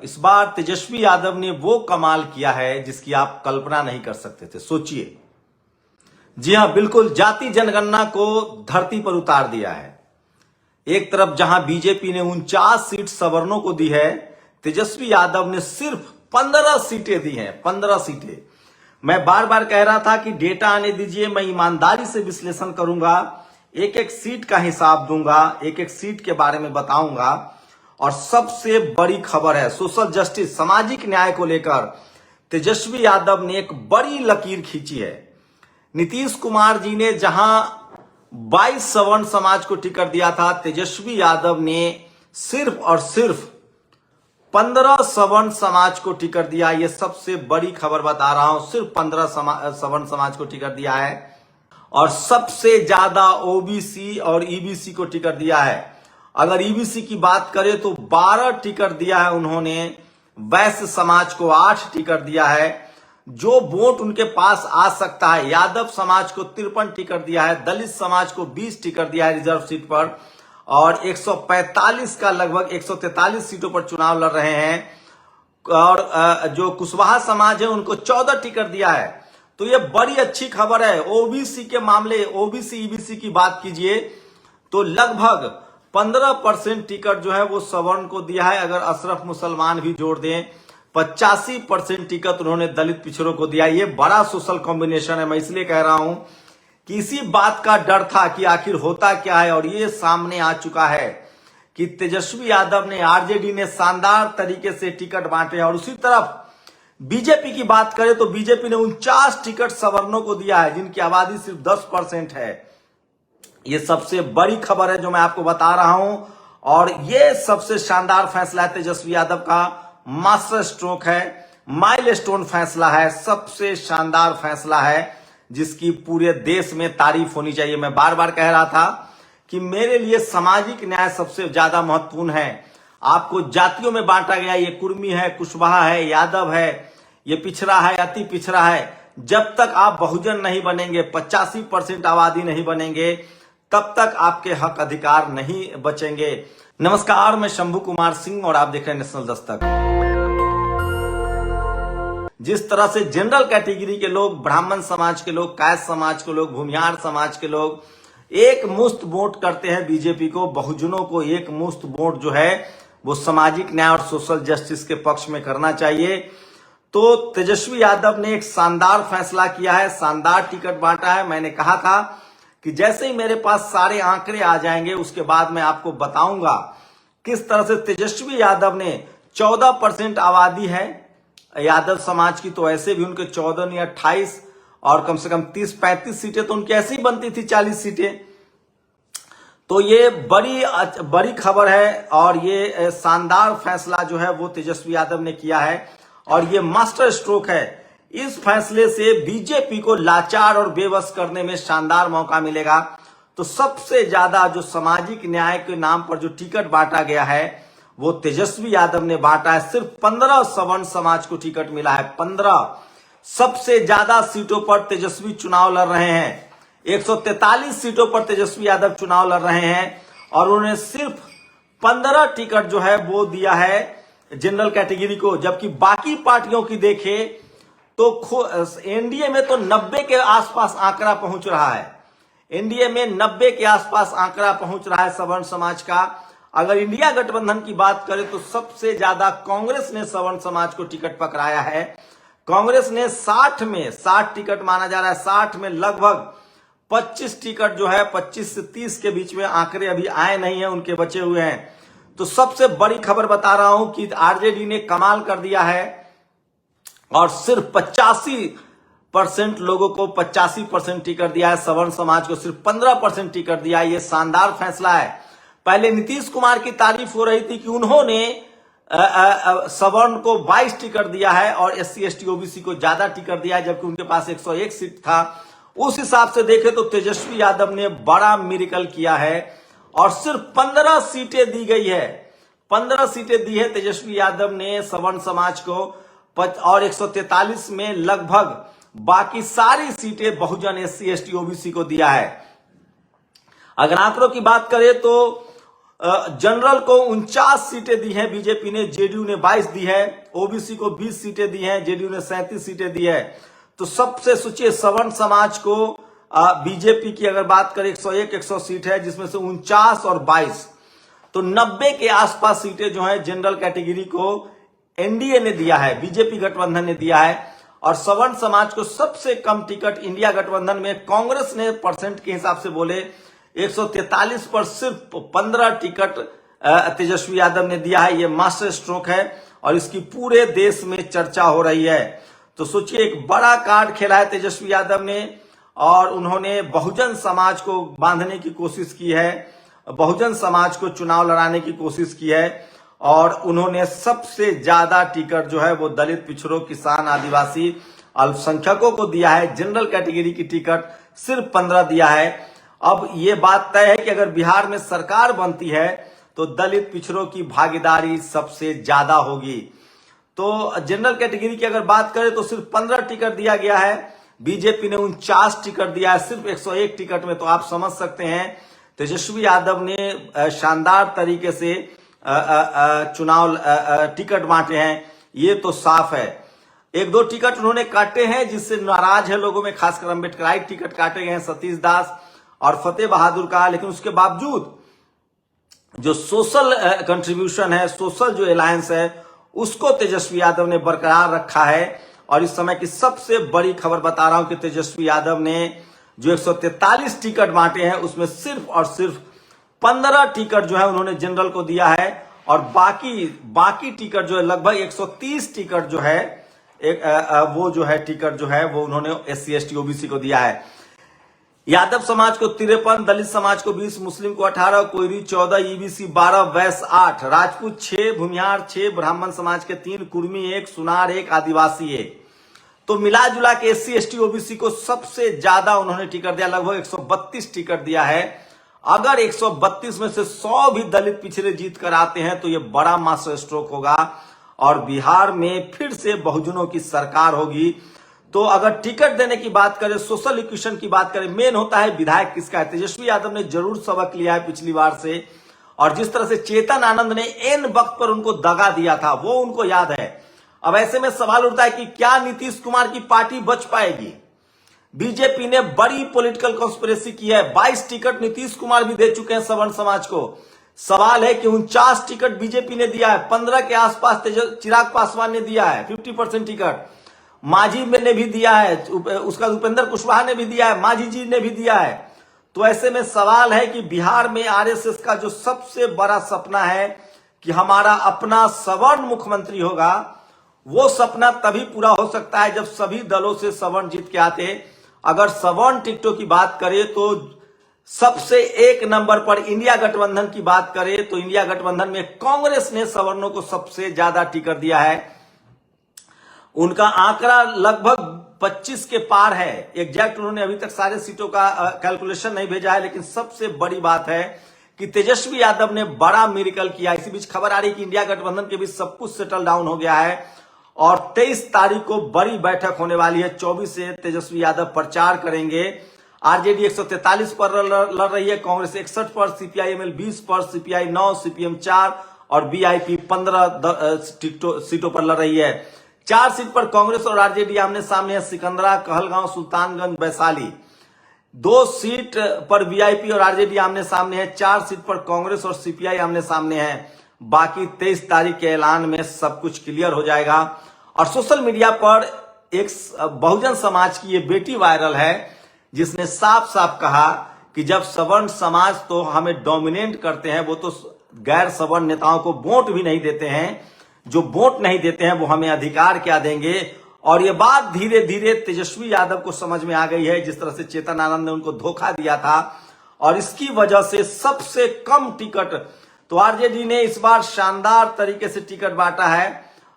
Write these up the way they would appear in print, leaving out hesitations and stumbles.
इस बार तेजस्वी यादव ने वो कमाल किया है जिसकी आप कल्पना नहीं कर सकते थे। सोचिए, जी हां, बिल्कुल जाति जनगणना को धरती पर उतार दिया है। एक तरफ जहां बीजेपी ने 49 सीट सवर्णों को दी है, तेजस्वी यादव ने सिर्फ 15 सीटें दी हैं। 15 सीटें। मैं बार बार कह रहा था कि डेटा आने दीजिए, मैं ईमानदारी से विश्लेषण करूंगा, एक एक सीट का हिसाब दूंगा, एक एक सीट के बारे में बताऊंगा। और सबसे बड़ी खबर है, सोशल जस्टिस, सामाजिक न्याय को लेकर तेजस्वी यादव ने एक बड़ी लकीर खींची है। नीतीश कुमार जी ने जहां 22 सवर्ण समाज को टिकट दिया था, तेजस्वी यादव ने सिर्फ और सिर्फ 15 सवर्ण समाज को टिकट दिया। यह सबसे बड़ी खबर बता रहा हूं, सिर्फ 15 सवर्ण समाज को टिकट दिया है। और सबसे ज्यादा ओबीसी और ईबीसी को टिकट दिया है। अगर ईबीसी की बात करें तो 12 टिकट दिया है उन्होंने, वैश्य समाज को 8 टिकट दिया है। जो वोट उनके पास आ सकता है, यादव समाज को 53 टिकट दिया है, दलित समाज को 20 टिकट दिया है रिजर्व सीट पर, और 145 का लगभग 143 सीटों पर चुनाव लड़ रहे हैं। और जो कुशवाहा समाज है उनको 14 टिकट दिया है। तो ये बड़ी अच्छी खबर है। ओबीसी के मामले, ओबीसी ईबीसी की बात कीजिए तो लगभग 15% टिकट जो है वो सवर्ण को दिया है। अगर अशरफ मुसलमान भी जोड़ दें, 85% टिकट उन्होंने दलित पिछड़ों को दिया। ये बड़ा सोशल कॉम्बिनेशन है। मैं इसलिए कह रहा हूं कि इसी बात का डर था कि आखिर होता क्या है, और ये सामने आ चुका है कि तेजस्वी यादव ने, आरजेडी ने शानदार तरीके से टिकट बांटे। और उसी तरफ बीजेपी की बात करें तो बीजेपी ने 49 टिकट सवर्णों को दिया है, जिनकी आबादी सिर्फ 10% है। ये सबसे बड़ी खबर है जो मैं आपको बता रहा हूं, और ये सबसे शानदार फैसला है तेजस्वी यादव का। मास्टर स्ट्रोक है, माइलस्टोन फैसला है, सबसे शानदार फैसला है जिसकी पूरे देश में तारीफ होनी चाहिए। मैं बार बार कह रहा था कि मेरे लिए सामाजिक न्याय सबसे ज्यादा महत्वपूर्ण है। आपको जातियों में बांटा गया, ये कुर्मी है, कुशवाहा है, यादव है, ये पिछड़ा है, अति पिछड़ा है। जब तक आप बहुजन नहीं बनेंगे, 85% आबादी नहीं बनेंगे, तब तक आपके हक अधिकार नहीं बचेंगे। नमस्कार, मैं शंभू कुमार सिंह और आप देख रहे हैं नेशनल दस्तक। जिस तरह से जनरल कैटेगरी के लोग, ब्राह्मण समाज के लोग, कायस्थ समाज के लोग, भूमिहार समाज के लोग एक मुश्त वोट करते हैं बीजेपी को, बहुजनों को एक मुश्त वोट जो है वो सामाजिक न्याय और सोशल जस्टिस के पक्ष में करना चाहिए। तो तेजस्वी यादव ने एक शानदार फैसला किया है, शानदार टिकट बांटा है। मैंने कहा था कि जैसे ही मेरे पास सारे आंकड़े आ जाएंगे उसके बाद मैं आपको बताऊंगा किस तरह से तेजस्वी यादव ने 14% आबादी है यादव समाज की, तो ऐसे भी उनके 14 नहीं 28 और कम से कम 30-35 सीटें तो उनकी ऐसी ही बनती थी, 40 सीटें। तो ये बड़ी खबर है, और ये शानदार फैसला जो है वो तेजस्वी यादव ने किया है, और ये मास्टर स्ट्रोक है। इस फैसले से बीजेपी को लाचार और बेबस करने में शानदार मौका मिलेगा। तो सबसे ज्यादा जो सामाजिक न्याय के नाम पर जो टिकट बांटा गया है वो तेजस्वी यादव ने बांटा है। सिर्फ 15 सवर्ण समाज को टिकट मिला है, 15। सबसे ज्यादा सीटों पर तेजस्वी चुनाव लड़ रहे हैं, 143 सीटों पर तेजस्वी यादव चुनाव लड़ रहे हैं, और उन्होंने सिर्फ 15 टिकट जो है वो दिया है जनरल कैटेगरी को। जबकि बाकी पार्टियों की देखें तो एनडीए में तो 90 के आसपास आंकड़ा पहुंच रहा है। एनडीए में 90 के आसपास आंकड़ा पहुंच रहा है सवर्ण समाज का। अगर इंडिया गठबंधन की बात करें तो सबसे ज्यादा कांग्रेस ने सवर्ण समाज को टिकट पकड़ाया है। कांग्रेस ने 60 टिकट माना जा रहा है, 60 में लगभग 25 टिकट जो है 25 से 30 के बीच में, आंकड़े अभी आए नहीं है, उनके बचे हुए हैं। तो सबसे बड़ी खबर बता रहा हूं कि आरजेडी ने कमाल कर दिया है, और सिर्फ 85% लोगों को 85% टिकट दिया है। सवर्ण समाज को सिर्फ 15% टिकट दिया है। यह शानदार फैसला है। पहले नीतीश कुमार की तारीफ हो रही थी कि उन्होंने सवर्ण को 22 टिकट दिया है और एससी एसटी ओबीसी को ज्यादा टिकट दिया है, जबकि उनके पास 101 सीट था। उस हिसाब से देखें तो तेजस्वी यादव ने बड़ा मिरेकल किया है, और सिर्फ 15 सीटें दी गई है। 15 सीटें दी है तेजस्वी यादव ने सवर्ण समाज को, और 143 में लगभग बाकी सारी सीटें बहुजन एससी एसटी ओबीसी को दिया है। अगर आंकड़ों की बात करें तो जनरल को 49 सीटें दी हैं बीजेपी ने, जेडीयू ने 22 दी है, ओबीसी को 20 सीटें दी हैं, जेडीयू ने 37 सीटें दी है। तो सबसे सोचिए सवर्ण समाज को बीजेपी की अगर बात करें 101 सीट है, जिसमें से 49 और 22 तो 90 के आसपास सीटें जो है जनरल कैटेगरी को एनडीए ने दिया है, बीजेपी गठबंधन ने दिया है। और सवर्ण समाज को सबसे कम टिकट इंडिया गठबंधन में कांग्रेस ने परसेंट के हिसाब से बोले 143 पर सिर्फ 15 टिकट तेजस्वी यादव ने दिया है। ये मास्टर स्ट्रोक है और इसकी पूरे देश में चर्चा हो रही है। तो सोचिए एक बड़ा कार्ड खेला है तेजस्वी यादव ने और उन्होंने बहुजन समाज को बांधने की कोशिश की है, बहुजन समाज को चुनाव लड़ाने की कोशिश की है और उन्होंने सबसे ज्यादा टिकट जो है वो दलित, पिछड़ों, किसान, आदिवासी, अल्पसंख्यकों को दिया है। जनरल कैटेगरी की टिकट सिर्फ 15 दिया है। अब ये बात तय है कि अगर बिहार में सरकार बनती है तो दलित, पिछड़ों की भागीदारी सबसे ज्यादा होगी। तो जनरल कैटेगरी की अगर बात करें तो सिर्फ 15 टिकट दिया गया है, बीजेपी ने 49 टिकट दिया है सिर्फ 101 टिकट में। तो आप समझ सकते हैं तेजस्वी यादव ने शानदार तरीके से चुनाव टिकट बांटे हैं, ये तो साफ है। एक दो टिकट उन्होंने काटे हैं जिससे नाराज है लोगों में, खासकर अम्बेडकराइट टिकट काटे गए हैं सतीश दास और फतेह बहादुर का। लेकिन उसके बावजूद जो सोशल कंट्रीब्यूशन है, सोशल जो अलायंस है, उसको तेजस्वी यादव ने बरकरार रखा है। और इस समय की सबसे बड़ी खबर बता रहा हूं कि तेजस्वी यादव ने जो 143 टिकट बांटे हैं उसमें सिर्फ और सिर्फ 15 टिकट जो है उन्होंने जनरल को दिया है और बाकी टिकट जो है लगभग 130 टिकट जो है वो जो है टिकट जो है वो उन्होंने SC ST OBC को दिया है। यादव समाज को 53, दलित समाज को 20, मुस्लिम को 18, कोयरी 14, EBC 12, वैश्य 8, राजपूत 6, भूमिहार 6, ब्राह्मण समाज के 3, कुर्मी 1, सुनार 1, आदिवासी 1। तो मिला जुला के SC ST OBC को सबसे ज्यादा उन्होंने टिकट दिया, लगभग 132 टिकट दिया है। अगर 132 में से 100 भी दलित पिछड़े जीत कर आते हैं तो ये बड़ा मास्टर स्ट्रोक होगा और बिहार में फिर से बहुजनों की सरकार होगी। तो अगर टिकट देने की बात करें, सोशल इक्वेशन की बात करें, मेन होता है विधायक किसका है। तेजस्वी यादव ने जरूर सबक लिया है पिछली बार से और जिस तरह से चेतन आनंद ने एन वक्त पर उनको दगा दिया था वो उनको याद है। अब ऐसे में सवाल उठता है कि क्या नीतीश कुमार की पार्टी बच पाएगी। बीजेपी ने बड़ी पॉलिटिकल कॉन्स्पिरेसी की है, 22 टिकट नीतीश कुमार भी दे चुके हैं सवर्ण समाज को। सवाल है कि 49 टिकट बीजेपी ने दिया है, 15 के आसपास चिराग पासवान ने दिया है 50% टिकट, मांझी ने भी दिया है, उसका उपेंद्र कुशवाहा ने भी दिया है, मांझी जी ने भी दिया है। तो ऐसे में सवाल है कि बिहार में आरएसएस का जो सबसे बड़ा सपना है कि हमारा अपना सवर्ण मुख्यमंत्री होगा, वो सपना तभी पूरा हो सकता है जब सभी दलों से सवर्ण जीत के आते। अगर सवर्ण टिकटों की बात करें तो सबसे एक नंबर पर इंडिया गठबंधन की बात करें तो इंडिया गठबंधन में कांग्रेस ने सवर्णों को सबसे ज्यादा टिकट दिया है। उनका आंकड़ा लगभग 25 के पार है। एग्जैक्ट उन्होंने अभी तक सारे सीटों का कैलकुलेशन नहीं भेजा है, लेकिन सबसे बड़ी बात है कि तेजस्वी यादव ने बड़ा मिरेकल किया। इसी बीच खबर आ रही कि इंडिया गठबंधन के बीच सब कुछ सेटल डाउन हो गया है और 23 तारीख को बड़ी बैठक होने वाली है। 24 से तेजस्वी यादव प्रचार करेंगे। आरजेडी 143 पर लड़ रही है, कांग्रेस 61 पर, CPI-ML 20 पर, CPI 9, CPM 4 और BIP 15 सीटों पर लड़ रही है। 4 सीट पर कांग्रेस और आरजेडी आमने सामने है, सिकंदरा, कहलगांव, सुल्तानगंज, वैशाली। 2 सीट पर VIP और आरजेडी आमने सामने है, 4 सीट पर कांग्रेस और CPI आमने सामने है। बाकी 23 तारीख के ऐलान में सब कुछ क्लियर हो जाएगा। और सोशल मीडिया पर एक बहुजन समाज की ये बेटी वायरल है जिसने साफ साफ कहा कि जब सवर्ण समाज तो हमें डोमिनेट करते हैं, वो तो गैर सवर्ण नेताओं को वोट भी नहीं देते हैं, जो वोट नहीं देते हैं वो हमें अधिकार क्या देंगे। और ये बात धीरे धीरे तेजस्वी यादव को समझ में आ गई है, जिस तरह से चेतन आनंद ने उनको धोखा दिया था और इसकी वजह से सबसे कम टिकट तो आरजेडी ने इस बार शानदार तरीके से टिकट बांटा है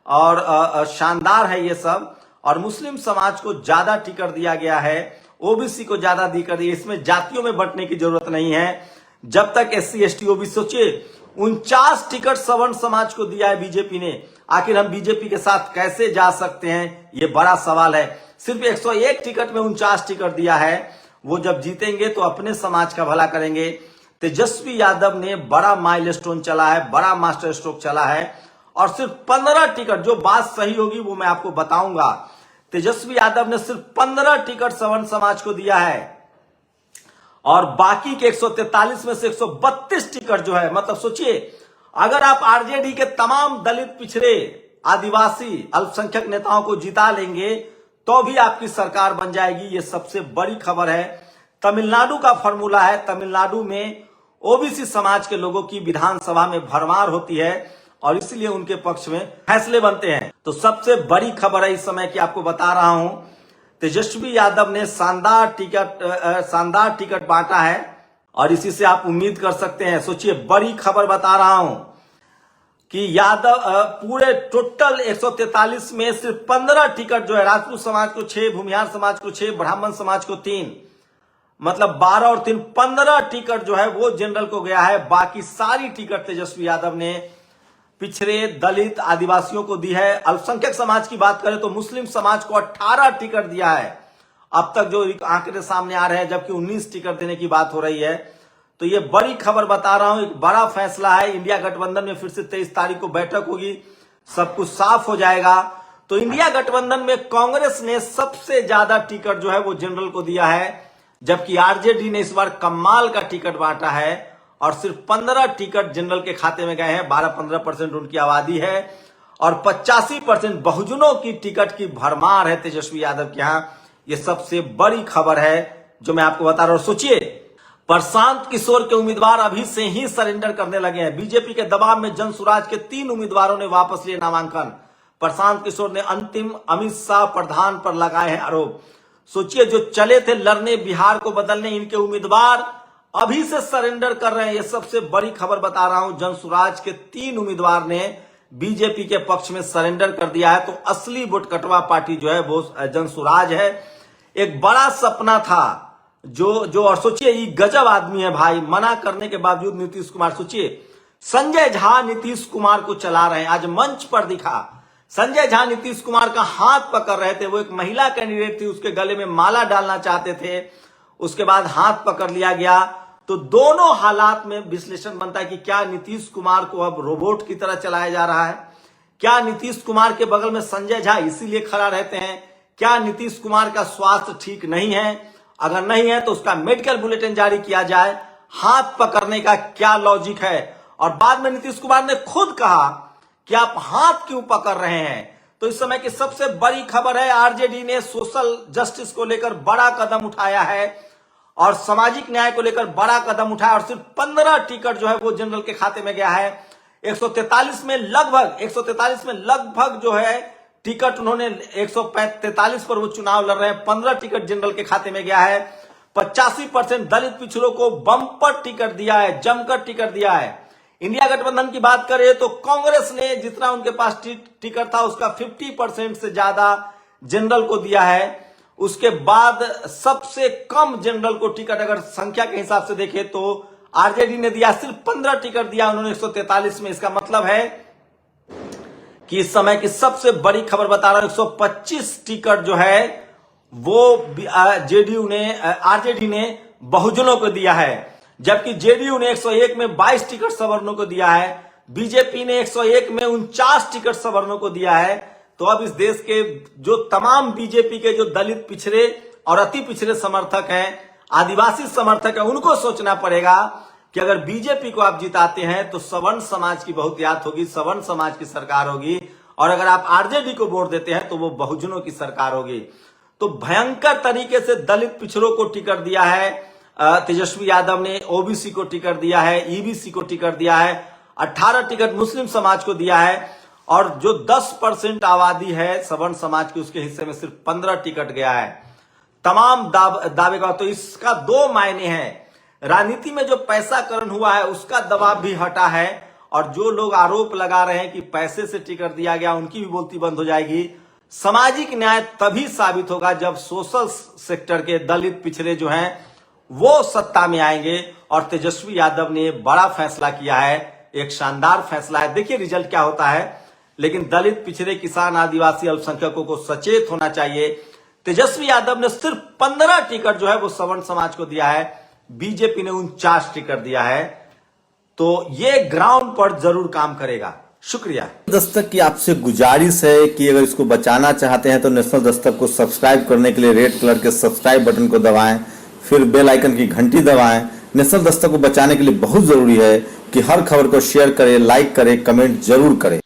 और शानदार है ये सब। और मुस्लिम समाज को ज्यादा टिकट दिया गया है, ओबीसी को ज्यादा टिकट दिया। इसमें जातियों में बंटने की जरूरत नहीं है। जब तक SC ST OBC, सोचिए 49 टिकट सवर्ण समाज को दिया है बीजेपी ने। आखिर हम बीजेपी के साथ कैसे जा सकते हैं, ये बड़ा सवाल है। सिर्फ 101 टिकट में 49 टिकट दिया है। वो जब जीतेंगे तो अपने समाज का भला करेंगे। तेजस्वी यादव ने बड़ा माइलस्टोन चला है, बड़ा मास्टर स्ट्रोक चला है और सिर्फ 15 टिकट, जो बात सही होगी वो मैं आपको बताऊंगा, तेजस्वी यादव ने सिर्फ 15 टिकट सवर्ण समाज को दिया है और बाकी के 143 में से 132 टिकट जो है, मतलब सोचिए, अगर आप आरजेडी के तमाम दलित, पिछड़े, आदिवासी, अल्पसंख्यक नेताओं को जिता लेंगे तो भी आपकी सरकार बन जाएगी। ये सबसे बड़ी खबर है। तमिलनाडु का फॉर्मूला है। तमिलनाडु में ओबीसी समाज के लोगों की विधानसभा में भरमार होती है और इसलिए उनके पक्ष में फैसले बनते हैं। तो सबसे बड़ी खबर है इस समय की आपको बता रहा हूं, तेजस्वी यादव ने शानदार टिकट बांटा है और इसी से आप उम्मीद कर सकते हैं। सोचिए, बड़ी खबर बता रहा हूं कि यादव पूरे टोटल 143 में सिर्फ 15 टिकट जो है, राजपूत समाज को 6, भूमिहार समाज को 6, ब्राह्मण समाज को 3, मतलब 12 और 3 15 टिकट जो है वो जनरल को गया है। बाकी सारी टिकट तेजस्वी यादव ने पिछड़े, दलित, आदिवासियों को दी है। अल्पसंख्यक समाज की बात करें तो मुस्लिम समाज को 18 टिकट दिया है अब तक, जो आंकड़े सामने आ रहे हैं, जबकि 19 टिकट देने की बात हो रही है। तो ये बड़ी खबर बता रहा हूं, एक बड़ा फैसला है। इंडिया गठबंधन में फिर से 23 तारीख को बैठक होगी, सब कुछ साफ हो जाएगा। तो इंडिया गठबंधन में कांग्रेस ने सबसे ज्यादा टिकट जो है वो जनरल को दिया है, जबकि आरजेडी ने इस बार कमाल का टिकट बांटा है और सिर्फ 15 टिकट जनरल के खाते में गए हैं। 12-15% उनकी आबादी है और 85% बहुजनों की टिकट की भरमार है तेजस्वी यादव के यहां। ये सबसे बड़ी खबर है जो मैं आपको बता रहा हूं। सोचिए, प्रशांत किशोर के उम्मीदवार अभी से ही सरेंडर करने लगे हैं। बीजेपी के दबाव में जनसुराज के 3 उम्मीदवारों ने वापस लिए नामांकन। प्रशांत किशोर ने अंतिम अमित शाह प्रधान पर लगाए हैं आरोप। सोचिए, जो चले थे लड़ने, बिहार को बदलने, इनके उम्मीदवार अभी से सरेंडर कर रहे हैं। ये सबसे बड़ी खबर बता रहा हूं। जनसुराज के 3 उम्मीदवार ने बीजेपी के पक्ष में सरेंडर कर दिया है। तो असली बुटकटवा पार्टी जो है वो जनसुराज है। एक बड़ा सपना था जो और सोचिए, ये गजब आदमी है भाई, मना करने के बावजूद नीतीश कुमार, सोचिए, संजय झा नीतीश कुमार को चला रहे हैं। आज मंच पर दिखा, संजय झा नीतीश कुमार का हाथ पकड़ रहे थे। वो एक महिला कैंडिडेट थी, उसके गले में माला डालना चाहते थे, उसके बाद हाथ पकड़ लिया गया। तो दोनों हालात में विश्लेषण बनता है कि क्या नीतीश कुमार को अब रोबोट की तरह चलाया जा रहा है? क्या नीतीश कुमार के बगल में संजय झा इसीलिए खड़ा रहते हैं? क्या नीतीश कुमार का स्वास्थ्य ठीक नहीं है? अगर नहीं है तो उसका मेडिकल बुलेटिन जारी किया जाए। हाथ पकड़ने का क्या लॉजिक है? और बाद में नीतीश कुमार ने खुद कहा कि आप हाथ क्यों पकड़ रहे हैं? तो इस समय की सबसे बड़ी खबर है, आरजेडी ने सोशल जस्टिस को लेकर बड़ा कदम उठाया है और सामाजिक न्याय को लेकर बड़ा कदम उठाया और सिर्फ 15 टिकट जो है वो जनरल के खाते में गया है। 143 में लगभग जो है टिकट उन्होंने 143 पर वो चुनाव लड़ रहे हैं। 15 टिकट जनरल के खाते में गया है। 85% दलित पिछड़ों को बम्पर टिकट दिया है, जमकर टिकट दिया है। इंडिया गठबंधन की बात करें तो कांग्रेस ने जितना उनके पास टिकट था उसका 50% से ज्यादा जनरल को दिया है। उसके बाद सबसे कम जनरल को टिकट अगर संख्या के हिसाब से देखें तो आरजेडी ने दिया, सिर्फ 15 टिकट दिया उन्होंने 143 में। इसका मतलब है कि इस समय की सबसे बड़ी खबर बता रहा हूं, 125 टिकट जो है वो आरजेडी ने बहुजनों को दिया है, जबकि जेडीयू ने 101 में 22 टिकट सवर्णों को दिया है। बीजेपी ने 101 में 49 टिकट सवर्णों को दिया है। तो अब इस देश के जो तमाम बीजेपी के जो दलित, पिछड़े और अति पिछड़े समर्थक हैं, आदिवासी समर्थक हैं, उनको सोचना पड़ेगा कि अगर बीजेपी को आप जिताते हैं तो सवर्ण समाज की बहुतायत होगी, सवर्ण समाज की सरकार होगी, और अगर आप आरजेडी को वोट देते हैं तो वो बहुजनों की सरकार होगी। तो भयंकर तरीके से दलित पिछड़ों को टिकट दिया है तेजस्वी यादव ने, ओबीसी को टिकट दिया है, ईबीसी को टिकट दिया है, 18 टिकट मुस्लिम समाज को दिया है और जो 10% आबादी है सवर्ण समाज की उसके हिस्से में सिर्फ 15 टिकट गया है। तमाम दावे का तो इसका 2 मायने हैं। राजनीति में जो पैसाकरण हुआ है उसका दबाव भी हटा है और जो लोग आरोप लगा रहे हैं कि पैसे से टिकट दिया गया उनकी भी बोलती बंद हो जाएगी। सामाजिक न्याय तभी साबित होगा जब सोशल सेक्टर के दलित पिछड़े जो हैं वो सत्ता में आएंगे और तेजस्वी यादव ने बड़ा फैसला किया है, एक शानदार फैसला है। देखिए रिजल्ट क्या होता है, लेकिन दलित, पिछड़े, किसान, आदिवासी, अल्पसंख्यकों को सचेत होना चाहिए। तेजस्वी यादव ने सिर्फ 15 टिकट जो है वो सवर्ण समाज को दिया है, बीजेपी ने 49 टिकट दिया है, तो ये ग्राउंड पर जरूर काम करेगा। शुक्रिया। दस्तक की आपसे गुजारिश है कि अगर इसको बचाना चाहते हैं तो नेशनल दस्तक को सब्सक्राइब करने के लिए रेड कलर के सब्सक्राइब बटन को दबाएं, फिर बेल आइकन की घंटी दबाएं। नेशनल दस्तक को बचाने के लिए बहुत जरूरी है कि हर खबर को शेयर करें, लाइक करें, कमेंट जरूर करें।